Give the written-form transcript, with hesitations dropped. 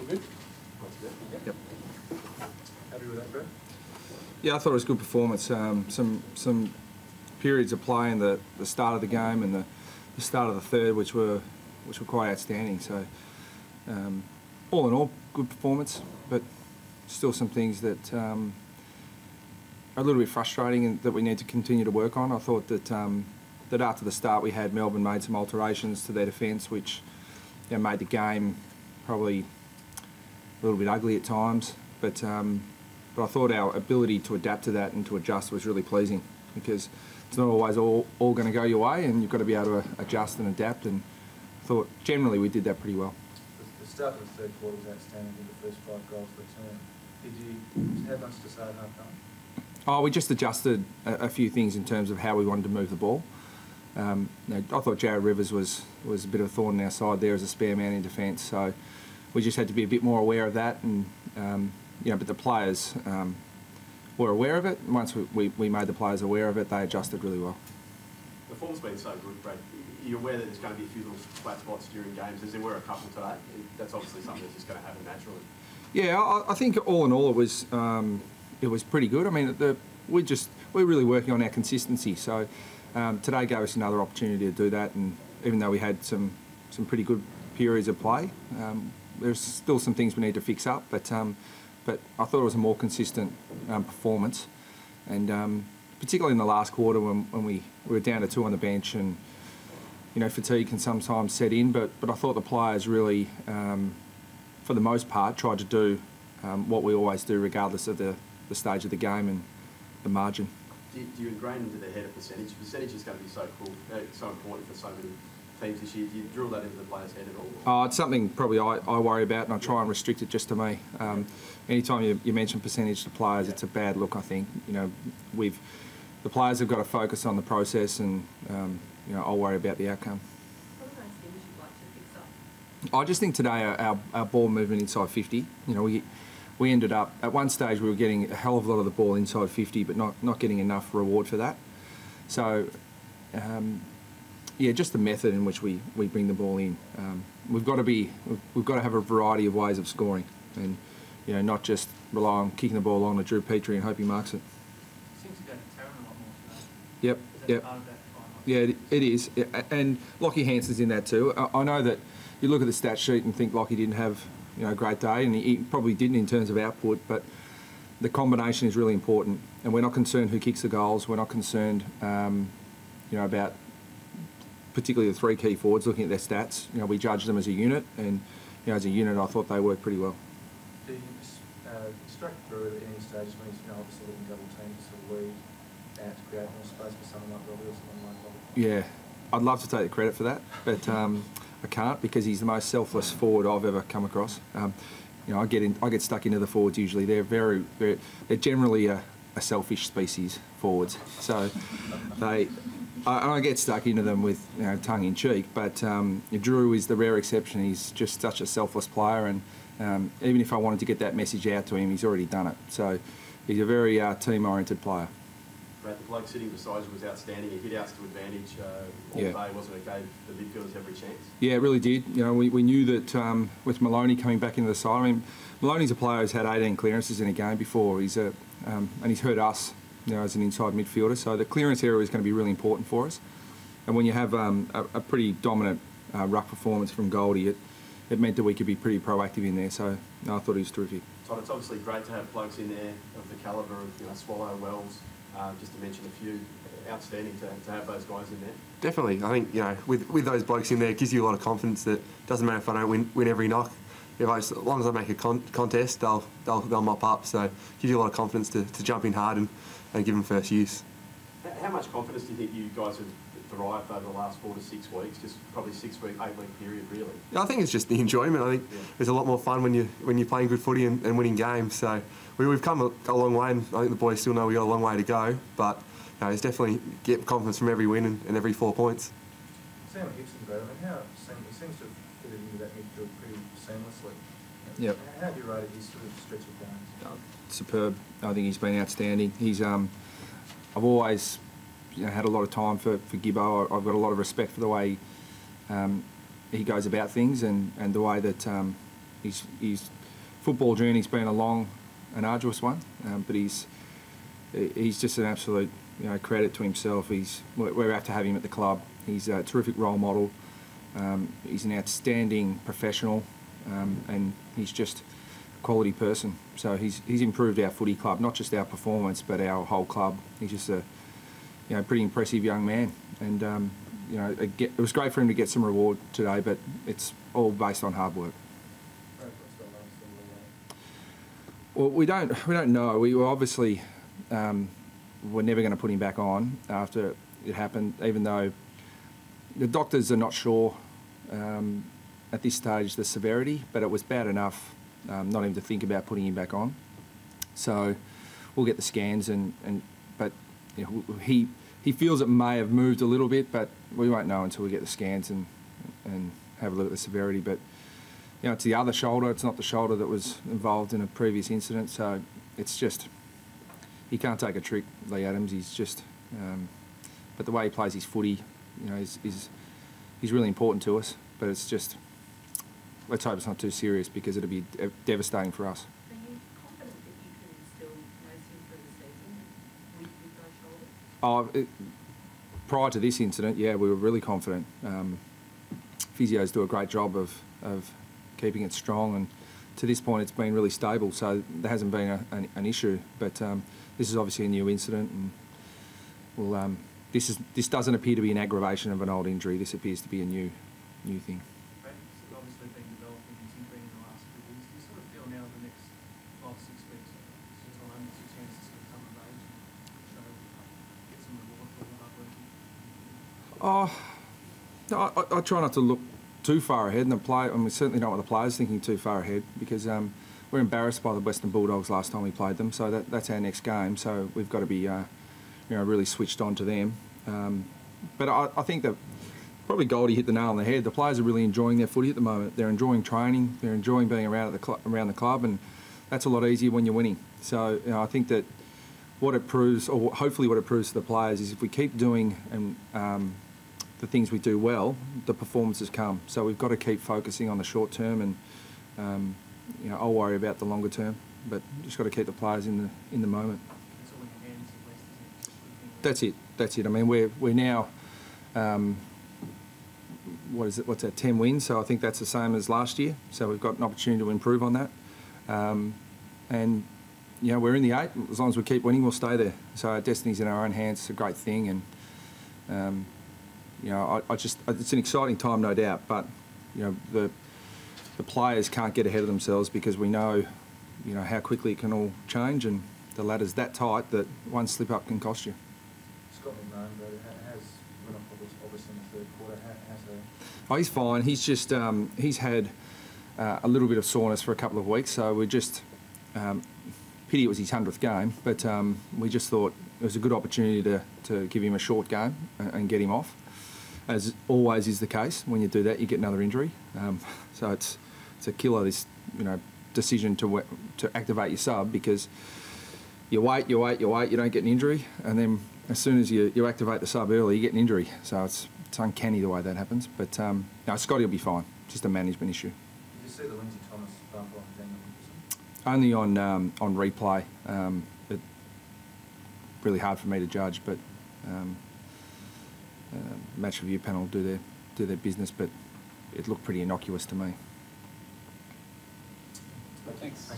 All good? Yep. Happy with that, Brett? Yeah, I thought it was a good performance. Some periods of play in the start of the game and the start of the third, which were quite outstanding. So, all in all, good performance, but still some things that are a little bit frustrating and that we need to continue to work on. I thought that that after the start we had Melbourne made some alterations to their defence, which made the game probably a little bit ugly at times. But I thought our ability to adapt to that and to adjust was really pleasing, because it's not always all going to go your way, and you've got to be able to adjust and adapt. And I thought generally we did that pretty well. The start of the third quarter was outstanding with the first 5 goals returned. Did you have much to say at half time? Oh, we just adjusted a few things in terms of how we wanted to move the ball. I thought Jared Rivers was a bit of a thorn in our side there as a spare man in defence, so we just had to be a bit more aware of that. And but the players were aware of it. And once we made the players aware of it, they adjusted really well. The form's been so good, Brad. You're aware that there's going to be a few little flat spots during games, as there were a couple today. That's obviously something that's just going to happen naturally. Yeah, I think all in all it was pretty good. I mean, we're really working on our consistency. So today gave us another opportunity to do that. And even though we had some pretty good periods of play, there's still some things we need to fix up. But I thought it was a more consistent performance, and particularly in the last quarter when we were down to 2 on the bench, and fatigue can sometimes set in. But I thought the players really, for the most part, tried to do what we always do, regardless of the stage of the game and the margin. Do you ingrain into their head a percentage? Percentage is going to be so cool, so important for so many teams this year. Do you drill that into the players' head at all? Oh, it's something probably I worry about, and I try and restrict it just to me. Anytime you mention percentage to players, it's a bad look, I think. The players have got to focus on the process, and I'll worry about the outcome. What are those things you'd like to fix up? I just think today our ball movement inside 50, we ended up, at one stage we were getting a hell of a lot of the ball inside 50, but not getting enough reward for that. So, just the method in which we bring the ball in. We've got to have a variety of ways of scoring, and not just rely on kicking the ball along to Drew Petrie and hope he marks it. Seems to go to Taron a lot more today. Yep. Is that part of that? Yeah, it is, and Lockie Hanson's in that too. I know that you look at the stat sheet and think Lockie didn't have a great day, and he probably didn't in terms of output, but the combination is really important, and we're not concerned who kicks the goals. We're not concerned, about particularly the 3 key forwards. Looking at their stats, we judge them as a unit, and as a unit, I thought they worked pretty well. Do you strike through at any stage when he's obviously looking double team to sort of lead out to create more space for someone like Robbie or someone like Robbie? Yeah, I'd love to take the credit for that, but I can't, because he's the most selfless forward I've ever come across. I get stuck into the forwards usually. They're they're generally a selfish species, forwards. So I get stuck into them with tongue in cheek. But Drew is the rare exception. He's just such a selfless player, and even if I wanted to get that message out to him, he's already done it. So he's a very team-oriented player. Brad, the bloke sitting beside you was outstanding. He hit outs to advantage all day, wasn't it? Gave the midfielders every chance. Yeah, it really did. We knew that with Maloney coming back into the side. I mean, Maloney's a player who's had 18 clearances in a game before. He's and he's hurt us, as an inside midfielder. So the clearance area is going to be really important for us. And when you have a pretty dominant ruck performance from Goldie, it meant that we could be pretty proactive in there. So I thought he was terrific. Todd, it's obviously great to have blokes in there of the calibre of Swallow, Wells. Just to mention a few, outstanding to have those guys in there. Definitely, I think with those blokes in there, it gives you a lot of confidence that it doesn't matter if I don't win every knock. As long as I make a contest, they'll mop up. So it gives you a lot of confidence to jump in hard and give them first use. How much confidence do you think you guys have derived over the last 4 to 6 weeks? Just probably 6-week, 8-week period, really. I think it's just the enjoyment. I think there's a lot more fun when you're playing good footy and winning games. So we've come a long way, and I think the boys still know we've got a long way to go. But it's definitely get confidence from every win and every 4 points. Sam Gibson's great. I mean, he seems to have fitted into that midfield pretty seamlessly. Yep. How do you rate his sort of stretch of games? Superb. I think he's been outstanding. He's I've always had a lot of time for Gibbo. I've got a lot of respect for the way he goes about things, and the way that his football journey's been a long and arduous one, but he's just an absolute credit to himself. We're out to have him at the club. He's a terrific role model. He's an outstanding professional, and he's just a quality person. So he's improved our footy club, not just our performance, but our whole club. He's just a pretty impressive young man, and it was great for him to get some reward today, but it's all based on hard work. Well, we don't know. We were obviously we're never going to put him back on after it happened, even though the doctors are not sure at this stage the severity, but it was bad enough not even to think about putting him back on. So we'll get the scans, but he feels it may have moved a little bit, but we won't know until we get the scans and have a look at the severity. But it's the other shoulder. It's not the shoulder that was involved in a previous incident. So it's just, he can't take a trick, Lee Adams. He's just, but the way he plays his footy, he's really important to us. But it's just, let's hope it's not too serious, because it'll be devastating for us. Are you confident that you can still race him through the season with those shoulders? Prior to this incident, yeah, we were really confident. Physios do a great job of keeping it strong, and to this point it's been really stable, so there hasn't been an issue. But this is obviously a new incident, and we'll, this doesn't appear to be an aggravation of an old injury. This appears to be a new thing. It's obviously been developing and tinkering in the last 2 weeks. Do you sort of feel now the next 5 or 6 weeks is time, it's a chance to sort of come of age and get some reward for all the hard work? No, I try not to look too far ahead, and we certainly don't want the players thinking too far ahead, because we're embarrassed by the Western Bulldogs last time we played them, so that's our next game. So we've got to be really switched on to them. But I think that probably Goldie hit the nail on the head. The players are really enjoying their footy at the moment. They're enjoying training. They're enjoying being around the club, and that's a lot easier when you're winning. So I think that what it proves, or hopefully what it proves to the players, is if we keep doing the things we do well, the performances come. So we've got to keep focusing on the short term, and I'll worry about the longer term, but just got to keep the players in the moment. It's all in your hands at least, That's isn't it? it. That's it. I mean, we're now what's that, 10 wins, so I think that's the same as last year, so we've got an opportunity to improve on that, and we're in the 8. As long as we keep winning, we'll stay there. So our destiny's in our own hands. It's a great thing, and it's an exciting time, no doubt, but the players can't get ahead of themselves, because we know how quickly it can all change, and the ladder's that tight that one slip up can cost you. Scott McMahon, how's Winnock obviously in the third quarter? How's he? Oh, he's fine. He's just he's had a little bit of soreness for a couple of weeks, so we just pity it was his 100th game, but we just thought it was a good opportunity to give him a short game and get him off. As always is the case, when you do that, you get another injury. So it's a killer, this decision to activate your sub, because you wait, you don't get an injury, and then as soon as you activate the sub early, you get an injury. So it's uncanny the way that happens. But no, Scotty will be fine. Just a management issue. Did you see the Lindsay Thomas bump on Daniel Nicholson? Only on replay. It's really hard for me to judge, but match review panel do their business, but it looked pretty innocuous to me. Thanks.